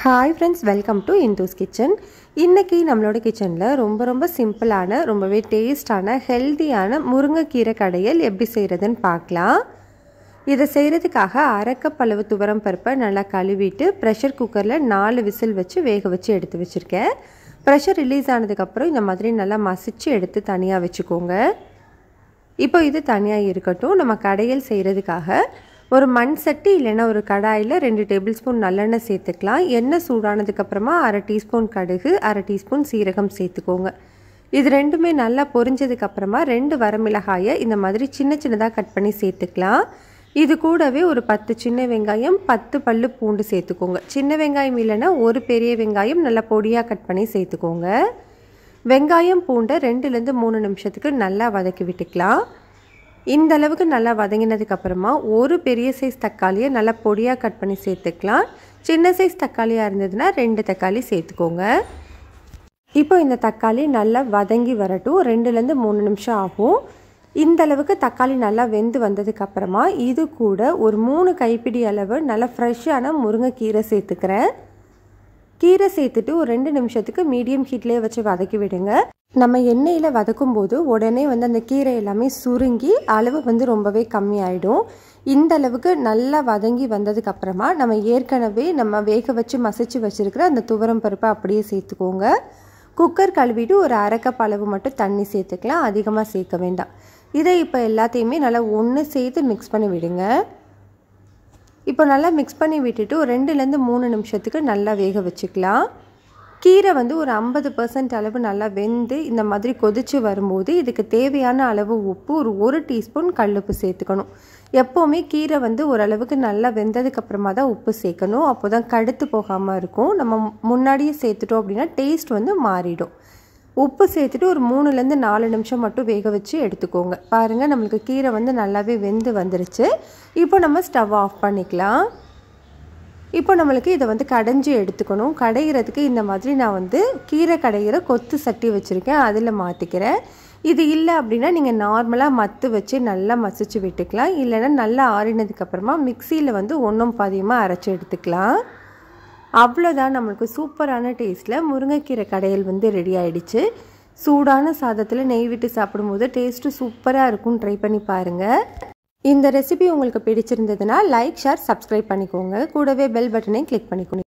Hi friends, welcome to Indu's Kitchen. இன்னைக்கு நம்மளோட கிச்சன்ல ரொம்ப சிம்பிளான ரொம்பவே டேஸ்டான ஹெல்தியான முருங்கைக்கீரை கடையல் எப்படி செய்யறதுன்னு பார்க்கலாம். இத செய்யிறதுக்காக அரை கப் அளவு துவரம் பருப்பை நல்லா கழுவிட்டு பிரஷர் குக்கர்ல 4 விசில் வச்சு வேக வச்சு எடுத்து வச்சிருக்கேன். பிரஷர் ரிலீஸ் ஆனதுக்கு அப்புறம் இந்த மாதிரி நல்லா மசிச்சு எடுத்து தனியா வெச்சுக்கோங்க. இப்போ இது தனியா இருக்கட்டும். நம்ம கடையல் செய்யிறதுக்காக ஒரு மண் சட்டி இல்லனா ஒரு கடாயில 2 டேபிள்ஸ்பூன் நல்லெண்ணெய் சேர்த்துக்கலாம். எண்ணெய் சூடானதுக்கு அப்புறமா அரை டீஸ்பூன் கடுகு, அரை டீஸ்பூன் சீரகம் சேர்த்துக்கோங்க. இது ரெண்டுமே நல்லா பொரிஞ்சதுக்கு அப்புறமா 2 வரமிளகாயை இந்த மாதிரி சின்னதா கட் பண்ணி சேர்த்துக்கலாம். இது கூடவே ஒரு 10 சின்ன வெங்காயம், 10 பல்லு பூண்டு சேர்த்துக்கோங்க. சின்ன வெங்காயம் இல்லனா ஒரு பெரிய வெங்காயம் நல்லா பொடியா கட் பண்ணி சேர்த்துக்கோங்க. வெங்காயம் பூண்டை 2 ல இருந்து 3 நிமிஷத்துக்கு நல்லா வதக்கி விட்டுக்கலாம். இந்த அளவுக்கு நல்லா வதங்கினதுக்கு அப்புறமா ஒரு பெரிய சைஸ் தக்காளியை நல்லா பொடியா கட் பண்ணி சேர்த்துக்கலாம். சின்ன சைஸ் தக்காளியா இருந்ததுன்னா 2 தக்காளி சேர்த்துக்கோங்க. இப்போ இந்த தக்காளி நல்லா வதங்கி வரட்டும். 2 ல இருந்து 3 நிமிஷம் ஆகும். இந்த அளவுக்கு தக்காளி நல்லா வெந்து வந்ததுக்கு அப்புறமா இது கூட ஒரு 3 கைப்பிடி அளவு நல்ல ஃப்ரெஷ்ஷான முருங்கைக்கீரை சேர்த்துக்கிறேன். கீரை சேர்த்துட்டு ஒரு 2 நிமிஷத்துக்கு மீடியம் ஹீட்லயே வச்சு வதக்கி விடுங்க. நம்ம எண்ணெயில் வதக்கும் போது உடனே அந்த கீரை எல்லாமே சுருங்கி அளவு ரொம்பவே கம்மியாயிடும். இந்த அளவுக்கு நல்லா வதங்கி வந்ததுக்கு அப்புறமா நம்ம ஏற்கனவே வேக வச்சு மசிச்சு வச்சிருக்கிற அந்த துவரம் பருப்பை அப்படியே சேர்த்துக்கோங்க. குக்கர் கழுவிட்டு ஒரு அரை கப் அளவு மட்டும் தண்ணி சேர்த்துக்கலாம். அதிகமாக சேர்க்க வேண்டாம். இதை இப்போ எல்லாத்தையுமே நல்லா ஒன்று சேர்த்து மிக்ஸ் பண்ணி விடுங்க. இப்போ நல்லா மிக்ஸ் பண்ணி விட்டுட்டு ஒரு 2 ல இருந்து 3 நிமிஷத்துக்கு நல்லா வேக வச்சுக்கலாம். கீரை ஒரு 50% அளவு நல்லா வெந்து இந்த மாதிரி கொதிச்சு வரும்போது இதுக்கு தேவையான அளவு உப்பு ஒரு 1 டீஸ்பூன் கல்லுப்பு சேர்த்துக்கணும். எப்போவுமே கீரை ஓரளவுக்கு நல்லா வெந்ததுக்கு அப்புறமா தான் உப்பு சேர்க்கணும். அப்போ தான் கடுத்து போகாமல் இருக்கும். நம்ம முன்னாடியே சேர்த்துட்டோம் அப்படின்னா டேஸ்ட் மாறிடும். உப்பு சேர்த்துட்டு ஒரு 3 ல இருந்து 4 நிமிஷம் மட்டும் வேக வச்சு எடுத்துக்கோங்க. பாருங்கள், நம்மளுக்கு கீரை நல்லாவே வெந்து வந்துருச்சு. இப்போ நம்ம ஸ்டவ் ஆஃப் பண்ணிக்கலாம். இப்போ நம்மளுக்கு இதை கடைஞ்சி எடுத்துக்கணும். கடைகிறதுக்கு இந்த மாதிரி நான் கீரை கடைகிற கொத்து சட்டி வச்சுருக்கேன். அதில் மாற்றிக்கிறேன். இது இல்லை அப்படின்னா நீங்கள் நார்மலாக மத்து வச்சு நல்லா மசிச்சு விட்டுக்கலாம். இல்லைன்னா நல்லா ஆறினதுக்கப்புறமா மிக்சியில் ஒன்றும் பாதியமாக அரைச்சி எடுத்துக்கலாம். அவ்வளோதான், நம்மளுக்கு சூப்பரான டேஸ்ட்டில் முருங்கைக்கீரை கடையல் ரெடி ஆகிடுச்சு. சூடான சாதத்தில் நெய் விட்டு சாப்பிடும்போது டேஸ்ட்டு சூப்பராக இருக்கும். ட்ரை பண்ணி பாருங்கள். இந்த ரெசிபி உங்களுக்கு பிடிச்சிருந்ததுன்னா லைக், ஷேர், சப்ஸ்கிரைப் பண்ணிக்கோங்க. கூடவே பெல் பட்டனை கிளிக் பண்ணிக்கோங்க.